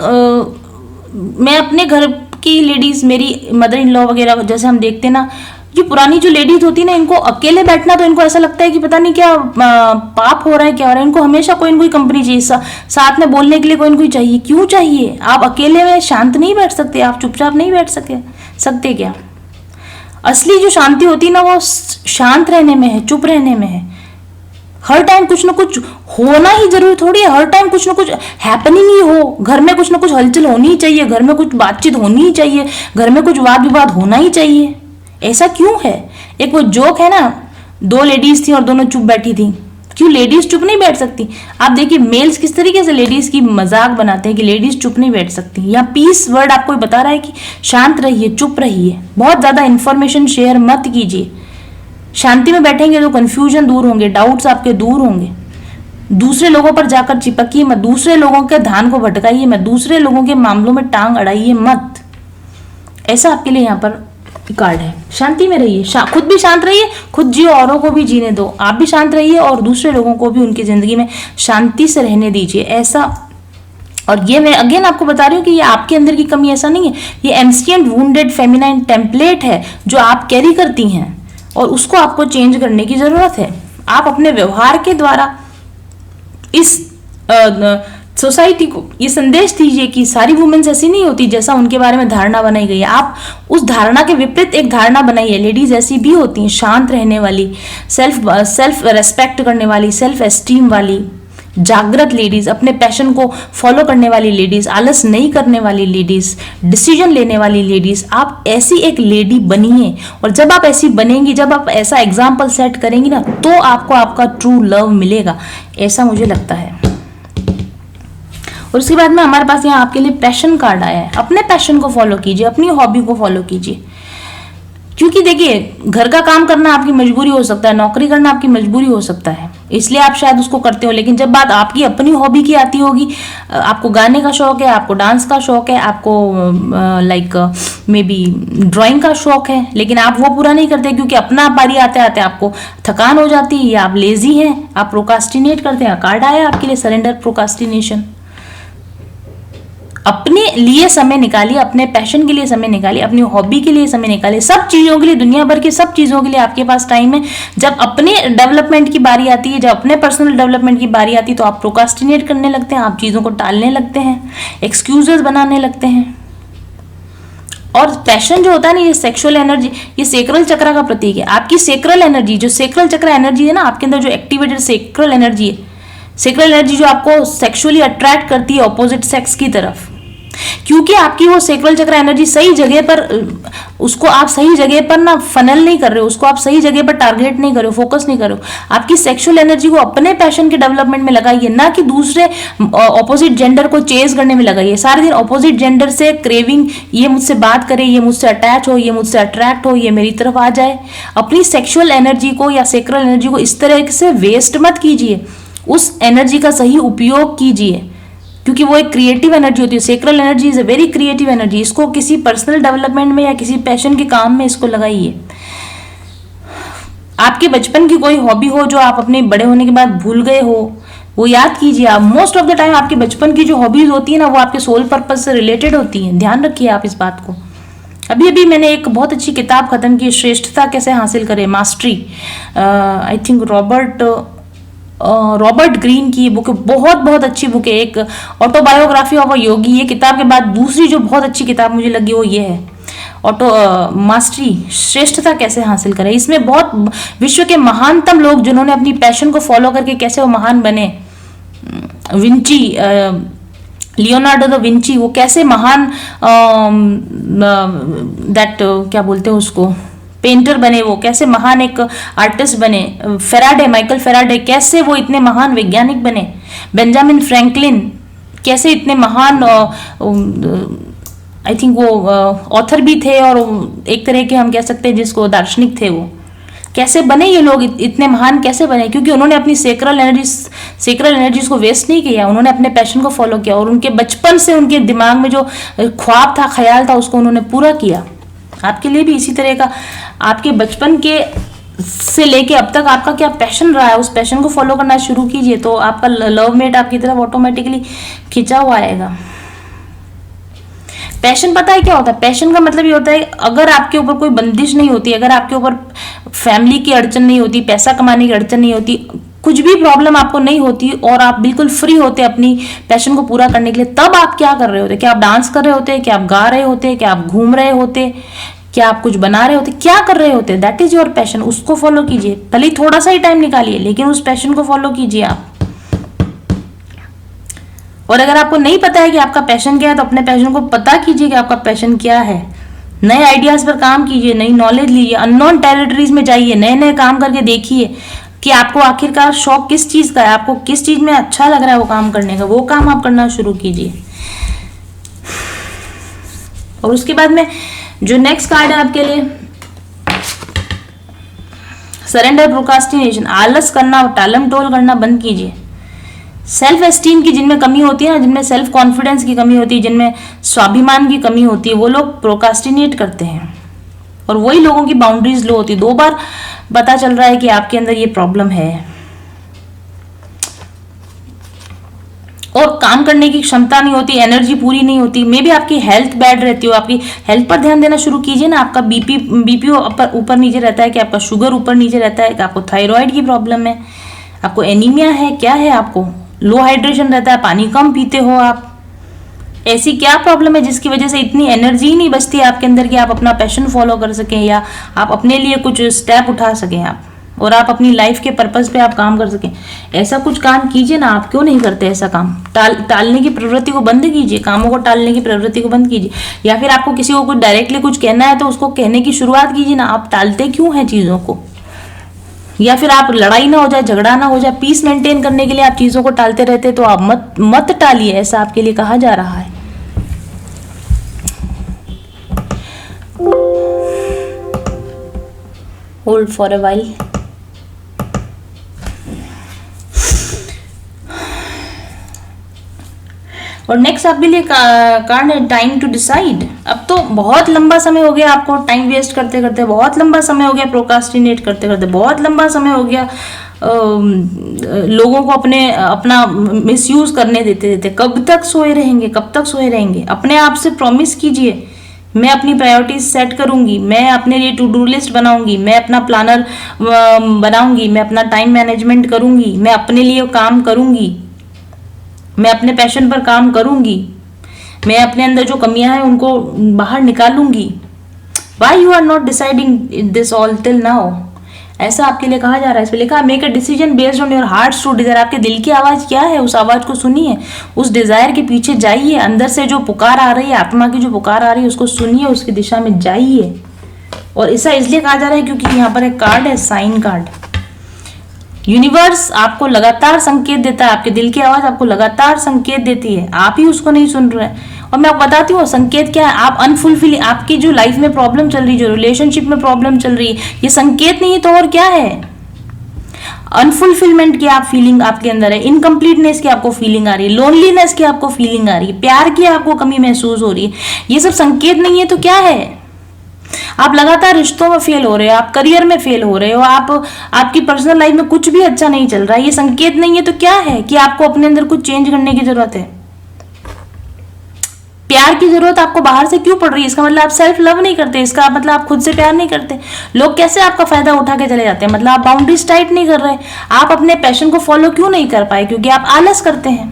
मैं अपने घर की लेडीज, मेरी मदर इन लॉ वगैरह जैसे हम देखते ना, जो पुरानी जो लेडीज होती है ना, इनको अकेले बैठना तो इनको ऐसा लगता है कि पता नहीं क्या पाप हो रहा है, क्या हो रहा है, इनको हमेशा कोई ना कोई कंपनी चाहिए, साथ में बोलने के लिए कोई ना कोई चाहिए। क्यों चाहिए? आप अकेले में शांत नहीं बैठ सकते? आप चुपचाप नहीं बैठ सकते क्या? असली जो शांति होती है ना, वो शांत रहने में है, चुप रहने में है। हर टाइम कुछ ना कुछ होना ही जरूरी थोड़ी है, हर टाइम कुछ ना कुछ हैपनिंग ही हो, घर में कुछ ना कुछ हलचल होनी ही चाहिए, घर में कुछ बातचीत होनी ही चाहिए, घर में कुछ वाद विवाद होना ही चाहिए। ऐसा क्यों है? एक वो जोक है ना, 2 लेडीज थी और दोनों चुप बैठी थी। क्यों लेडीज चुप नहीं बैठ सकती? आप देखिए मेल्स किस तरीके से लेडीज की मजाक बनाते हैं कि लेडीज चुप नहीं बैठ सकती। या पीस वर्ड आपको बता रहा है कि शांत रहिए, चुप रहिए, बहुत ज्यादा इंफॉर्मेशन शेयर मत कीजिए। शांति में बैठेंगे तो कंफ्यूजन दूर होंगे, डाउट्स आपके दूर होंगे। दूसरे लोगों पर जाकर चिपकिए मत, दूसरे लोगों के ध्यान को भटकाइए मत, दूसरे लोगों के मामलों में टांग अड़ाइए मत। ऐसा आपके लिए यहाँ पर कार्ड है। शांति में रहिए, खुद भी शांत रहिए, खुद जियो, औरों को भी जीने दो, आप भी शांत रहिए और दूसरे लोगों को भी उनकी जिंदगी में शांति से रहने दीजिए। ऐसा, और ये मैं अगेन आपको बता रही हूँ कि ये आपके अंदर की कमी ऐसा नहीं है, ये एंशिएंट वुंडेड फेमिनाइन टेम्पलेट है जो आप कैरी करती हैं और उसको आपको चेंज करने की जरूरत है। आप अपने व्यवहार के द्वारा इस सोसाइटी को ये संदेश दीजिए कि सारी वुमेन्स ऐसी नहीं होती जैसा उनके बारे में धारणा बनाई गई है। आप उस धारणा के विपरीत एक धारणा बनाइए, लेडीज ऐसी भी होती हैं, शांत रहने वाली, सेल्फ रेस्पेक्ट करने वाली, सेल्फ एस्टीम वाली, जागृत लेडीज, अपने पैशन को फॉलो करने वाली लेडीज, आलस नहीं करने वाली लेडीज, डिसीजन लेने वाली लेडीज। आप ऐसी एक लेडी बनिए, और जब आप ऐसी बनेंगी, जब आप ऐसा एग्जाम्पल सेट करेंगी ना, तो आपको आपका ट्रू लव मिलेगा, ऐसा मुझे लगता है। और उसके बाद में हमारे पास यहाँ आपके लिए पैशन कार्ड आया है। अपने पैशन को फॉलो कीजिए, अपनी हॉबी को फॉलो कीजिए, क्योंकि देखिए घर का काम करना आपकी मजबूरी हो सकता है, नौकरी करना आपकी मजबूरी हो सकता है, इसलिए आप शायद उसको करते हो। लेकिन जब बात आपकी अपनी हॉबी की आती होगी, आपको गाने का शौक है, आपको डांस का शौक है, आपको लाइक मे बी ड्राइंग का शौक है, लेकिन आप वो पूरा नहीं करते क्योंकि अपना बारी आते आते आपको थकान हो जाती है, या आप लेजी हैं, आप प्रोकास्टिनेट करते हैं। कार्ड आया आपके लिए सरेंडर प्रोकास्टिनेशन। अपने लिए समय निकालिए, अपने पैशन के लिए समय निकालिए, अपनी हॉबी के लिए समय निकालिए, सब चीजों के लिए, दुनिया भर की सब चीजों के लिए आपके पास टाइम है। जब अपने डेवलपमेंट की बारी आती है, जब अपने पर्सनल डेवलपमेंट की बारी आती है, तो आप प्रोकास्टिनेट करने लगते हैं, आप चीजों को टालने लगते हैं, एक्सक्यूजेस बनाने लगते हैं। और पैशन जो होता है ना, ये सेक्सुअल एनर्जी, ये सेक्रल चक्र का प्रतीक है। आपकी सेक्रल एनर्जी, जो सेक्रल चक्र एनर्जी है ना आपके अंदर, जो एक्टिवेटेड सेक्रल एनर्जी है, सेक्रल एनर्जी जो आपको सेक्सुअली अट्रैक्ट करती है ऑपोजिट सेक्स की तरफ, क्योंकि आपकी वो सेक्रल चक्र एनर्जी सही जगह पर, उसको आप सही जगह पर ना फनल नहीं कर रहे हो, उसको आप सही जगह पर टारगेट नहीं कर रहे हो, फोकस नहीं कर रहे हो। आपकी सेक्सुअल एनर्जी को अपने पैशन के डेवलपमेंट में लगाइए, ना कि दूसरे ऑपोजिट जेंडर को चेज करने में लगाइए। सारे दिन ऑपोजिट जेंडर से क्रेविंग, ये मुझसे बात करे, ये मुझसे अटैच हो, ये मुझसे अट्रैक्ट हो, ये मेरी तरफ आ जाए। अपनी सेक्सुअल एनर्जी को या सेक्रल एनर्जी को इस तरह से वेस्ट मत कीजिए, उस एनर्जी का सही उपयोग कीजिए, क्योंकि वो एक क्रिएटिव एनर्जी होती है। Sacral energy is a very creative energy. इसको किसी पर्सनल डेवलपमेंट में या किसी पैशन के काम में इसको लगाइए। आपके बचपन की कोई हॉबी हो जो आप अपने बड़े होने के बाद भूल गए हो, वो याद कीजिए। आप मोस्ट ऑफ द टाइम आपके बचपन की जो हॉबीज होती है ना, वो आपके सोल पर्पज से रिलेटेड होती हैं, ध्यान रखिए आप इस बात को। अभी अभी मैंने एक बहुत अच्छी किताब खत्म की, श्रेष्ठता कैसे हासिल करें, mastery, I think Robert Greene की बुक, बहुत अच्छी बुक है, एक ऑटोबायोग्राफी ऑफ अ योगी। ये किताब के बाद दूसरी जो बहुत अच्छी किताब मुझे लगी वो ये है। ऑटो मास्टरी, श्रेष्ठता कैसे हासिल करें। इसमें बहुत विश्व के महानतम लोग जिन्होंने अपनी पैशन को फॉलो करके कैसे वो महान बने, विंची, लियोनार्डो दा विंची, वो कैसे महान दैट क्या बोलते हैं उसको, पेंटर बने, वो कैसे महान एक आर्टिस्ट बने। फेराडे, माइकल फेराडे, कैसे वो इतने महान वैज्ञानिक बने। बेंजामिन फ्रैंकलिन कैसे इतने महान, आई थिंक वो ऑथर भी थे और एक तरह के हम कह सकते हैं जिसको दार्शनिक थे। वो कैसे बने ये लोग, इतने महान कैसे बने? क्योंकि उन्होंने अपनी सेक्रल एनर्जीज को वेस्ट नहीं किया, उन्होंने अपने पैशन को फॉलो किया और उनके बचपन से उनके दिमाग में जो ख्वाब था, ख्याल था, उसको उन्होंने पूरा किया। आपके लिए भी इसी तरह का, आपके बचपन के से लेके अब तक आपका क्या पैशन रहा है, उस पैशन को फॉलो करना शुरू कीजिए, तो आपका लव मेट आपकी तरफ ऑटोमेटिकली खिंचा हुआ आएगा। पैशन पता है क्या होता है? पैशन का मतलब ये होता है अगर आपके ऊपर कोई बंदिश नहीं होती, अगर आपके ऊपर फैमिली की अड़चन नहीं होती, पैसा कमाने की अड़चन नहीं होती, कुछ भी प्रॉब्लम आपको नहीं होती और आप बिल्कुल फ्री होते अपनी पैशन को पूरा करने के लिए, तब आप क्या कर रहे होते? क्या आप डांस कर रहे होते? क्या आप गा रहे होते? क्या आप घूम रहे होते? क्या आप कुछ बना रहे होते? क्या कर रहे होते? That is your passion. उसको फॉलो कीजिए, भले ही थोड़ा सा ही टाइम निकालिए, लेकिन उस पैशन को फॉलो कीजिए आप। और अगर आपको नहीं पता है कि आपका पैशन क्या है, तो अपने पैशन को पता कीजिए कि आपका पैशन क्या है। नए आइडियाज पर काम कीजिए, नई नॉलेज लीजिए, अननोन टेरिटरीज में जाइए, नए नए काम करके देखिए कि आपको आखिरकार शौक किस चीज का है, आपको किस चीज में अच्छा लग रहा है वो काम करने का, वो काम आप करना शुरू कीजिए। और उसके बाद में जो नेक्स्ट कार्ड है आपके लिए, सरेंडर प्रोक्रास्टिनेशन, आलस करना, टालम टोल करना बंद कीजिए। सेल्फ एस्टीम की जिनमें कमी होती है ना, जिनमें सेल्फ कॉन्फिडेंस की कमी होती है, जिनमें स्वाभिमान की कमी होती है, वो लोग प्रोक्रास्टिनेट करते हैं और वही लोगों की बाउंड्रीज लो होती है। 2 बार पता चल रहा है कि आपके अंदर ये प्रॉब्लम है और काम करने की क्षमता नहीं होती, एनर्जी पूरी नहीं होती, मे बी आपकी हेल्थ बैड रहती हो। आपकी हेल्थ पर ध्यान देना शुरू कीजिए ना। आपका बीपी ऊपर नीचे रहता है, कि आपका शुगर ऊपर नीचे रहता है, कि आपको थायराइड की प्रॉब्लम है, आपको एनीमिया है, क्या है आपको, लो हाइड्रेशन रहता है, पानी कम पीते हो आप, ऐसी क्या प्रॉब्लम है जिसकी वजह से इतनी एनर्जी नहीं बचती है आपके अंदर कि आप अपना पैशन फॉलो कर सकें या आप अपने लिए कुछ स्टेप उठा सकें आप, और आप अपनी लाइफ के पर्पस पे आप काम कर सकें। ऐसा कुछ काम कीजिए ना। आप क्यों नहीं करते ऐसा काम? टालने की प्रवृत्ति को बंद कीजिए, कामों को टालने की प्रवृत्ति को बंद कीजिए। या फिर आपको किसी को कुछ डायरेक्टली कुछ कहना है तो उसको कहने की शुरुआत कीजिए ना। आप टालते क्यों हैं चीज़ों को? या फिर आप लड़ाई ना हो जाए, झगड़ा ना हो जाए, पीस मेंटेन करने के लिए आप चीज़ों को टालते रहते, तो आप मत टालिए, ऐसा आपके लिए कहा जा रहा है। Hold for a while. और नेक्स्ट आपके लिए कार्ड है टाइम टू डिसाइड। अब तो बहुत लंबा समय हो गया आपको टाइम वेस्ट करते करते, बहुत लंबा समय हो गया प्रोक्रास्टिनेट करते करते, बहुत लंबा समय हो गया लोगों को अपना मिसयूज करने देते देते। कब तक सोए रहेंगे? कब तक सोए रहेंगे? अपने आप से प्रॉमिस कीजिए, मैं अपनी प्रायोरिटीज सेट करूंगी, मैं अपने लिए टू डू लिस्ट बनाऊंगी, मैं अपना प्लानर बनाऊंगी, मैं अपना टाइम मैनेजमेंट करूंगी, मैं अपने लिए काम करूंगी, मैं अपने पैशन पर काम करूंगी, मैं अपने अंदर जो कमियां हैं उनको बाहर निकालूंगी। Why you are not deciding this all till now? ऐसा आपके लिए कहा जा रहा है। इसमें लिखा है make a decision based on your heart's true desire. आपके दिल की आवाज क्या है, उस आवाज को सुनिए, उस डिजायर के पीछे जाइए, अंदर से जो पुकार आ रही है, आत्मा की जो पुकार आ रही है उसको सुनिए, उसकी दिशा में जाइए। और ऐसा इसलिए कहा जा रहा है क्योंकि यहाँ पर एक कार्ड है, साइन कार्ड। यूनिवर्स आपको लगातार संकेत देता है, आपके दिल की आवाज आपको लगातार संकेत देती है, आप ही उसको नहीं सुन रहे हैं। और मैं आपको बताती हूँ संकेत क्या है। आप अनफुलफिलिंग, आपकी जो लाइफ में प्रॉब्लम चल रही है, जो रिलेशनशिप में प्रॉब्लम चल रही है, ये संकेत नहीं है तो और क्या है? अनफुलफिलमेंट की आप फीलिंग आपके अंदर है, इनकम्प्लीटनेस की आपको फीलिंग आ रही है, लोनलीनेस की आपको फीलिंग आ रही है, प्यार की आपको कमी महसूस हो रही है। ये सब संकेत नहीं है तो क्या है? आप लगातार रिश्तों में फेल हो रहे हो, आप करियर में फेल हो रहे हो, आपकी पर्सनल लाइफ में कुछ भी अच्छा नहीं चल रहा है। ये संकेत नहीं है तो क्या है? कि आपको अपने अंदर कुछ चेंज करने की जरूरत है। प्यार की जरूरत आपको बाहर से क्यों पड़ रही है? इसका मतलब आप सेल्फ लव नहीं करते, इसका मतलब आप खुद से प्यार नहीं करते। लोग कैसे आपका फायदा उठा के चले जाते हैं? मतलब आप बाउंड्रीज टाइट नहीं कर रहे। आप अपने पैशन को फॉलो क्यों नहीं कर पाए? क्योंकि आप आलस करते हैं।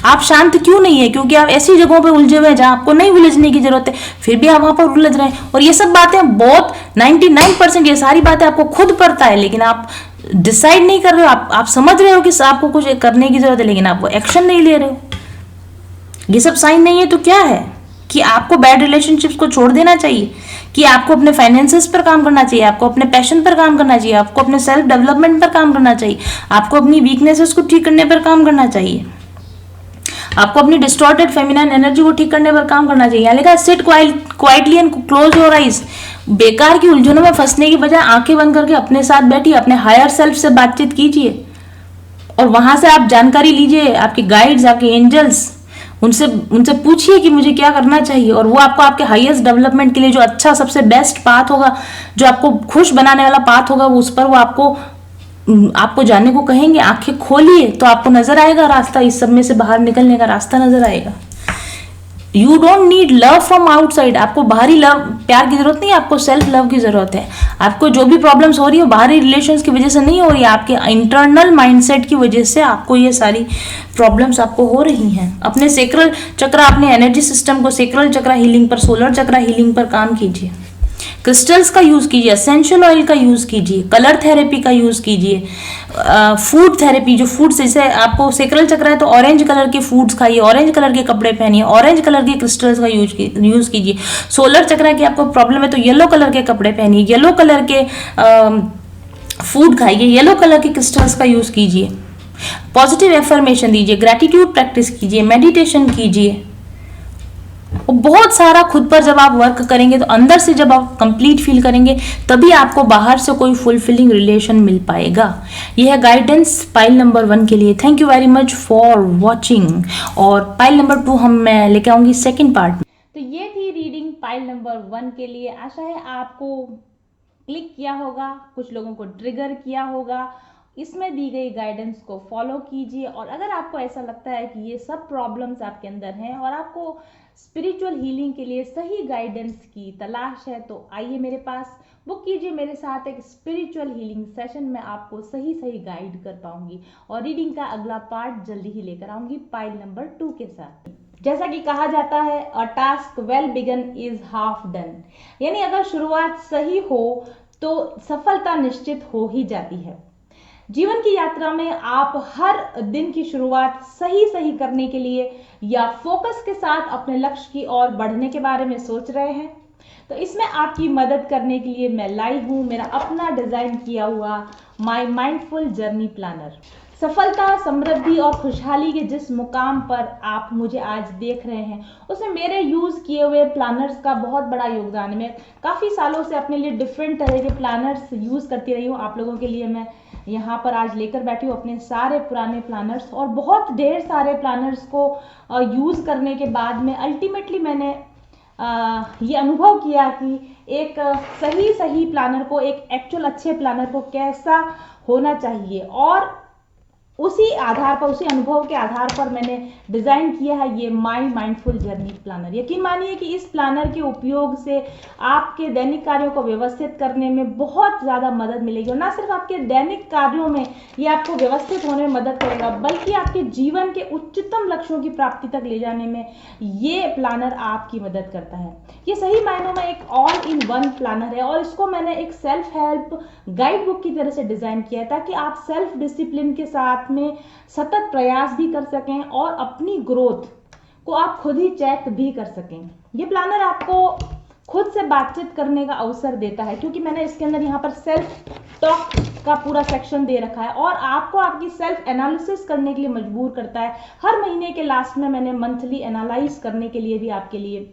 आप शांत क्यों नहीं है? क्योंकि आप ऐसी जगहों पे उलझे हुए हैं जहां आपको नहीं उलझने की जरूरत है, फिर भी आप वहां पर उलझ रहे हैं। और ये सब बातें बहुत 99% ये सारी बातें आपको खुद पता है, लेकिन आप डिसाइड नहीं कर रहे हो। आप समझ रहे हो कि आपको कुछ करने की जरूरत है, लेकिन आप वो एक्शन नहीं ले रहे हो। ये सब साइन नहीं है तो क्या है? कि आपको बैड रिलेशनशिप्स को छोड़ देना चाहिए, कि आपको अपने फाइनेंसेस पर काम करना चाहिए, आपको अपने पैशन पर काम करना चाहिए, आपको अपने सेल्फ डेवलपमेंट पर काम करना चाहिए, आपको अपनी वीकनेसेस को ठीक करने पर काम करना चाहिए, आपको अपनी डिस्टॉर्टेड फेमिनाइन एनर्जी को ठीक करने पर काम करना चाहिए। यहाँ लिखा sit quietly and close your eyes. बेकार की उलझनों में फंसने की बजाय आंखें बंद करके अपने साथ बैठिए, अपने हायर सेल्फ से बातचीत कीजिए और वहां से आप जानकारी लीजिए, आपके गाइड्स, आपके एंजल्स, उनसे उनसे पूछिए कि मुझे क्या करना चाहिए, और वो आपको आपके हाईएस्ट डेवलपमेंट के लिए जो अच्छा सबसे बेस्ट पाथ होगा, जो आपको खुश बनाने वाला पाथ होगा, वो उस पर वो आपको जाने को कहेंगे। आंखें खोलिए तो आपको नजर आएगा रास्ता, इस सब में से बाहर निकलने का रास्ता नजर आएगा। You don't need love from outside. आपको बाहरी लव प्यार की जरूरत नहीं है, आपको सेल्फ लव की जरूरत है। आपको जो भी प्रॉब्लम्स हो रही है बाहरी रिलेशंस की वजह से नहीं हो रही है, आपके इंटरनल माइंडसेट की वजह से आपको ये सारी प्रॉब्लम्स आपको हो रही हैं। अपने सेक्रल चक्र, अपने एनर्जी सिस्टम को सेक्रल चक्र हीलिंग पर, सोलर चक्र हीलिंग पर काम कीजिए। क्रिस्टल्स का यूज कीजिए, एसेंशियल ऑयल का यूज कीजिए, कलर थेरेपी का यूज कीजिए, फूड थेरेपी, जो फूड जैसे आपको सेक्रल चक्र है तो ऑरेंज कलर के फूड्स खाइए, ऑरेंज कलर के कपड़े पहनिए, ऑरेंज कलर के क्रिस्टल्स का यूज कीजिए। सोलर चक्र की आपको प्रॉब्लम है तो येलो कलर के कपड़े पहनिए, येलो कलर के फूड खाइए, येलो कलर के क्रिस्टल्स का यूज कीजिए। पॉजिटिव एफर्मेशन दीजिए, ग्रेटिट्यूड प्रैक्टिस कीजिए, मेडिटेशन कीजिए। और बहुत सारा खुद पर जब आप वर्क करेंगे तो अंदर से जब आप कंप्लीट फील करेंगे तभी आपको बाहर से कोई फुलफिलिंग रिलेशन मिल पाएगा। यह है गाइडेंस पाइल नंबर 1 के लिए। Thank you very much for watching. और पाइल नंबर 2 मैं लेके आऊंगी सेकेंड पार्ट में। तो ये थी रीडिंग पाइल नंबर 1 के लिए। आशा है आपको क्लिक किया होगा, कुछ लोगों को ट्रिगर किया होगा। इसमें दी गई गाइडेंस को फॉलो कीजिए, और अगर आपको ऐसा लगता है कि ये सब प्रॉब्लम्स आपके अंदर हैं और आपको स्पिरिचुअल हीलिंग के लिए सही गाइडेंस की तलाश है, तो आइए मेरे पास, बुक कीजिए मेरे साथ एक स्पिरिचुअल हीलिंग सेशन में आपको सही गाइड कर पाऊंगी। और रीडिंग का अगला पार्ट जल्दी ही लेकर आऊंगी पाइल नंबर 2 के साथ। जैसा कि कहा जाता है, अ task well begun is half done, यानी अगर शुरुआत सही हो तो सफलता निश्चित हो ही जाती है। जीवन की यात्रा में आप हर दिन की शुरुआत सही करने के लिए या फोकस के साथ अपने लक्ष्य की ओर बढ़ने के बारे में सोच रहे हैं, तो इसमें आपकी मदद करने के लिए मैं लाई हूं मेरा अपना डिजाइन किया हुआ माय माइंडफुल जर्नी प्लानर। सफलता, समृद्धि और खुशहाली के जिस मुकाम पर आप मुझे आज देख रहे हैं, उसमें मेरे यूज किए हुए प्लानर्स का बहुत बड़ा योगदान है। मैं काफी सालों से अपने लिए डिफरेंट तरह के प्लानर्स यूज करती रही हूँ। आप लोगों के लिए मैं यहाँ पर आज लेकर बैठी हूँ अपने सारे पुराने प्लानर्स, और बहुत ढेर सारे प्लानर्स को यूज करने के बाद में अल्टीमेटली मैंने ये अनुभव किया कि एक सही प्लानर को, एक एक्चुअल अच्छे प्लानर को कैसा होना चाहिए, और उसी आधार पर, उसी अनुभव के आधार पर मैंने डिजाइन किया है ये माय माइंडफुल जर्नी प्लानर। यकीन मानिए कि इस प्लानर के उपयोग से आपके दैनिक कार्यों को व्यवस्थित करने में बहुत ज्यादा मदद मिलेगी, और ना सिर्फ आपके दैनिक कार्यों में ये आपको व्यवस्थित होने में मदद करेगा, बल्कि आपके जीवन के उच्चतम लक्ष्यों की प्राप्ति तक ले जाने में ये प्लानर आपकी मदद करता है। ये सही मायनों में एक ऑल इन वन प्लानर है, और इसको मैंने एक सेल्फ हेल्प गाइड बुक की तरह से डिजाइन किया है, ताकि आप सेल्फ डिसिप्लिन के साथ में सतत प्रयास भी कर सकें और अपनी ग्रोथ को आप खुद ही चेक भी कर सकें। ये प्लानर आपको खुद से बातचीत करने का अवसर देता है, क्योंकि मैंने इसके अंदर यहाँ पर सेल्फ टॉक का पूरा सेक्शन दे रखा है, और आपको आपकी सेल्फ एनालिसिस करने के लिए मजबूर करता है। हर महीने के लास्ट में मैंने मंथली एनालाइज करने के लिए भी आपके लिए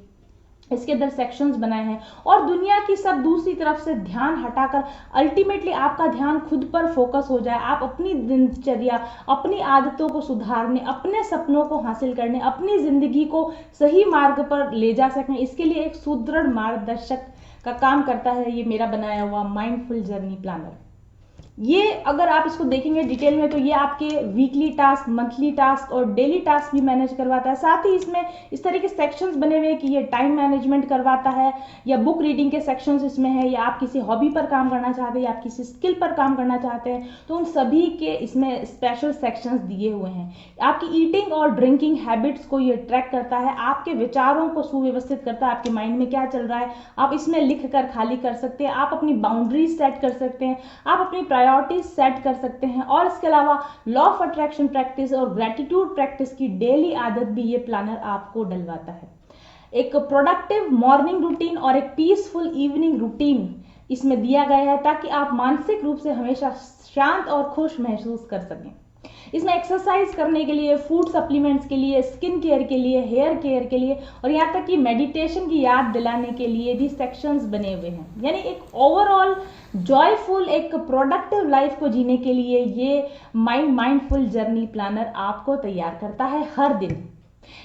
इसके अंदर सेक्शंस बनाए हैं, और दुनिया की सब दूसरी तरफ से ध्यान हटाकर अल्टीमेटली आपका ध्यान खुद पर फोकस हो जाए। आप अपनी दिनचर्या, अपनी आदतों को सुधारने, अपने सपनों को हासिल करने, अपनी जिंदगी को सही मार्ग पर ले जा सकें, इसके लिए एक सुदृढ़ मार्गदर्शक का काम करता है ये मेरा बनाया हुआ माइंडफुल जर्नी प्लानर। ये अगर आप इसको देखेंगे डिटेल में तो ये आपके वीकली टास्क, मंथली टास्क और डेली टास्क भी मैनेज करवाता है। साथ ही इसमें इस तरह के सेक्शंस बने हुए हैं कि ये टाइम मैनेजमेंट करवाता है, या बुक रीडिंग के सेक्शंस इसमें है, या आप किसी हॉबी पर काम करना चाहते हैं या आप किसी स्किल पर काम करना चाहते हैं तो उन सभी के इसमें स्पेशल सेक्शंस दिए हुए हैं। आपकी ईटिंग और ड्रिंकिंग हैबिट्स को ये ट्रैक करता है, आपके विचारों को सुव्यवस्थित करता है, आपके माइंड में क्या चल रहा है आप इसमें लिख कर खाली कर सकते हैं, आप अपनी बाउंड्रीज सेट कर सकते हैं, आप अपनी प्रायोरिटीज सेट कर सकते हैं। और इसके अलावा लॉ ऑफ अट्रैक्शन प्रैक्टिस और ग्रेटिट्यूड प्रैक्टिस की डेली आदत भी ये प्लानर आपको डलवाता है। एक प्रोडक्टिव मॉर्निंग रूटीन और एक पीसफुल इवनिंग रूटीन इसमें दिया गया है ताकि आप मानसिक रूप से हमेशा शांत और खुश महसूस कर सकें। इसमें एक्सरसाइज करने के लिए, फूड सप्लीमेंट्स के लिए, स्किन केयर के लिए, हेयर केयर के लिए और यहाँ तक कि मेडिटेशन की याद दिलाने के लिए भी सेक्शंस बने हुए हैं। यानी एक ओवरऑल जॉयफुल, एक प्रोडक्टिव लाइफ को जीने के लिए ये माइंडफुल जर्नी प्लानर आपको तैयार करता है हर दिन।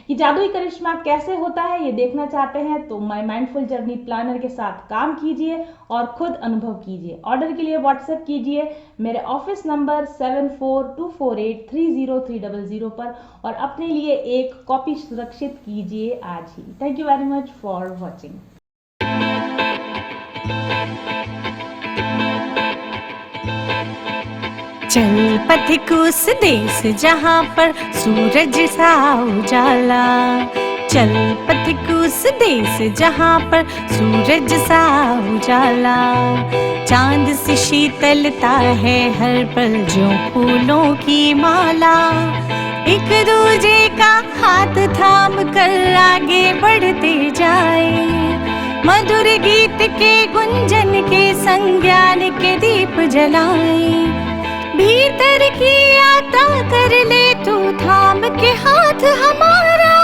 ये जादुई करिश्मा कैसे होता है ये देखना चाहते हैं तो माय माइंडफुल जर्नी प्लानर के साथ काम कीजिए और खुद अनुभव कीजिए। ऑर्डर के लिए व्हाट्सएप कीजिए मेरे ऑफिस नंबर 7424830300 पर और अपने लिए एक कॉपी सुरक्षित कीजिए आज ही। Thank you very much for watching. चल पथिक उस देश जहाँ पर सूरज सा उजाला, चल पथिक उस देश जहाँ पर सूरज सा उजाला, चांद से शीतलता है हर पल जो फूलों की माला, एक दूजे का हाथ थाम कर आगे बढ़ते जाए, मधुर गीत के गुंजन के संग ज्ञान के दीप जलाए, भीतर की यात्रा कर ले तू थाम के हाथ हमारा,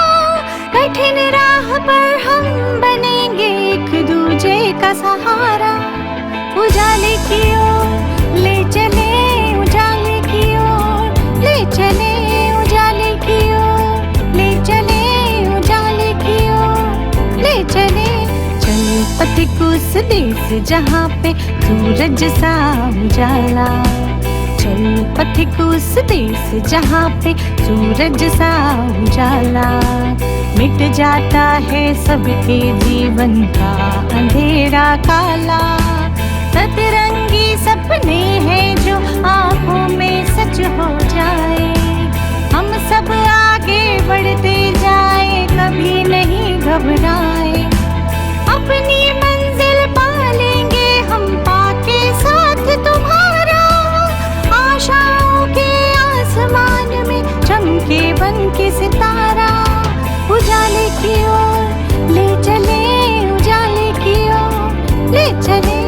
कठिन राह पर हम बनेंगे एक दूजे का सहारा, उजाले की ओर ले चले, उजाले की ओर ले चले, उजाले की ओर ले चले, उजाले की ओर ले चले, चल पथिक उस देश जहाँ पे सूरज सा उजाला, चल पथिक उस देश जहाँ पे सूरज सा उजाला, मिट जाता है सबके जीवन का अंधेरा काला, सतरंगी सपने हैं जो आँखों में सच हो जाए, हम सब आगे बढ़ते जाए कभी नहीं घबराए, अपनी मंजिल पा लेंगे हम पाके साथ तुम्हारा, आशाओं के आसमान में चमके बन के सितारा, उजाले की ओर ले चले, उजाले की ओर ले चले।